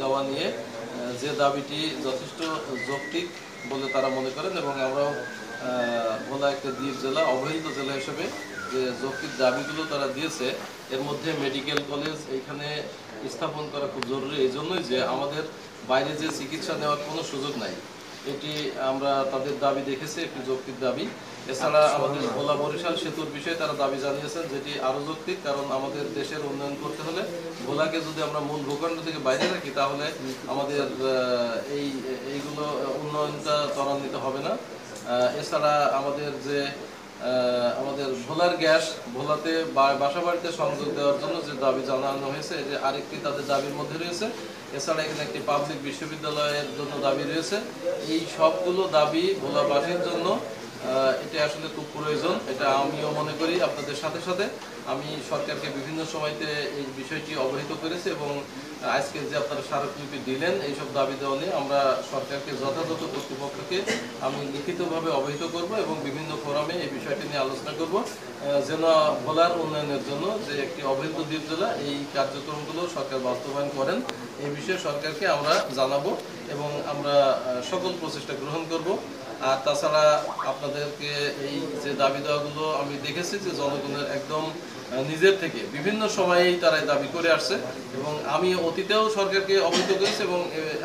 দেওয়া নিয়ে যে দাবিটি যথেষ্ট যৌক্তিক বলে তারা মনে করেন এবং আমরাও ভোলা একটা দ্বীপ জেলা, অবহেলিত জেলা হিসেবে যে যৌক্তিক দাবিগুলো তারা দিয়েছে এর মধ্যে মেডিকেল কলেজ এইখানে স্থাপন করা খুব জরুরি, এই জন্যই যে আমাদের বাইরে যে চিকিৎসা নেওয়ার কোনো সুযোগ নাই। এটি আমরা তাদের দাবি দেখেছি, একটি যৌক্তিক দাবি। এছাড়া আমাদের ভোলা বরিশাল সেতুর বিষয়ে তারা দাবি জানিয়েছেন, যেটি আরও যৌক্তিক, কারণ আমাদের দেশের উন্নয়ন করতে হলে ভোলাকে যদি আমরা মূল ভূখণ্ড থেকে বাইরে রাখি তাহলে আমাদের এইগুলো উন্নয়নটা ত্বরান্বিত হবে না। এছাড়া আমাদের যে আমাদের ভোলার গ্যাস ভোলাতে বাসা বাড়িতে সংযোগ দেওয়ার জন্য যে দাবি জানানো হয়েছে, যে আরেকটি তাদের দাবির মধ্যে রয়েছে। এছাড়া এখানে একটি পাবলিক বিশ্ববিদ্যালয়ের জন্য দাবি রয়েছে। এই সবগুলো দাবি ভোলাবাসীর জন্য এটা আসলে খুব প্রয়োজন, এটা আমিও মনে করি। আপনাদের সাথে সাথে আমি সরকারকে বিভিন্ন সময়তে এই বিষয়টি অবহিত করেছি এবং আজকে যে আপনারা স্মারকলিপি দিলেন এইসব দাবি দেওয়া নিয়ে আমরা সরকারকে যথাযথ কর্তৃপক্ষকে আমি লিখিতভাবে অবহিত করব এবং বিভিন্ন ফোরামে এই বিষয়টি নিয়ে আলোচনা করব, যেন ভোলার উন্নয়নের জন্য যে একটি অবহেলিত দ্বীপ জেলা এই কার্যক্রমগুলো সরকার বাস্তবায়ন করেন এই বিষয়ে সরকারকে আমরা জানাবো এবং আমরা সকল প্রচেষ্টা গ্রহণ করব। আর তাছাড়া আপনাদেরকে এই যে দাবি দেওয়াগুলো আমি দেখেছি যে জনগণের একদম নিজের থেকে বিভিন্ন সময়েই তারা দাবি করে আসছে এবং আমি অতীতেও সরকারকে অবহিত করেছি এবং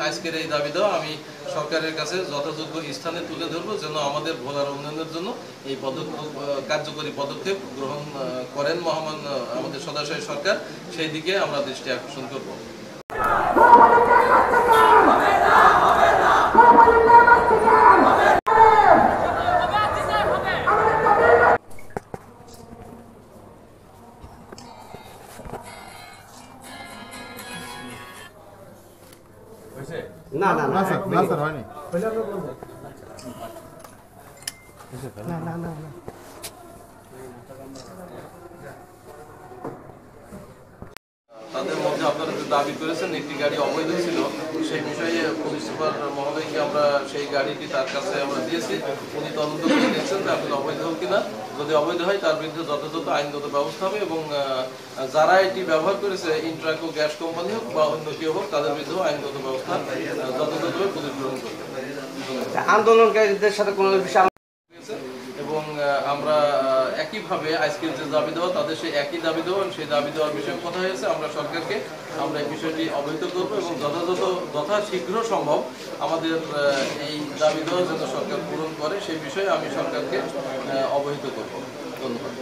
আজকের এই দাবি দেওয়া আমি সরকারের কাছে যথাযোগ্য স্থানে তুলে ধরবো, যেন আমাদের ভোলার উন্নয়নের জন্য এই কার্যকরী পদক্ষেপ গ্রহণ করেন মহামান্য আমাদের সদাশয় সরকার, সেই দিকে আমরা দৃষ্টি আকর্ষণ করব। না না না স্যার, না স্যার হয়নি। না না না না তাদের মধ্যে আপনারা যে দাবি করেছেন একটি গাড়ি অবৈধ ছিল, সেই বিষয়ে পুলিশ সুপার মহোদয়কে আমরা সেই গাড়িটি তার কাছে আমরা দিয়েছি। উনি তদন্ত করে দেখছেন যে আসলে অবৈধ হোক কিনা। যদি অবৈধ হয় তার বিরুদ্ধে যথাযথ আইনগত ব্যবস্থা হবে এবং যারা এটি ব্যবহার করেছে ইন্ট্রাকো গ্যাস কোম্পানি হোক বা অন্য কেউ হোক তাদের বিরুদ্ধেও আইনগত ব্যবস্থা যথাযথভাবে পুলিশ গ্রহণ করবে। আন্দোলনকারীদের সাথে কোনো বিষয় এবং আমরা একইভাবে আজকের যে দাবি দেওয়া তাদের সেই একই দাবি দেওয়া সেই দাবি দেওয়ার বিষয়ে কথা হয়েছে। আমরা সরকারকে আমরা এই বিষয়টি অবহিত করব এবং যথাশীঘ্র সম্ভব আমাদের এই দাবি দেওয়া যেন সরকার পূরণ করে সেই বিষয়ে আমি সরকারকে অবহিত করব। ধন্যবাদ।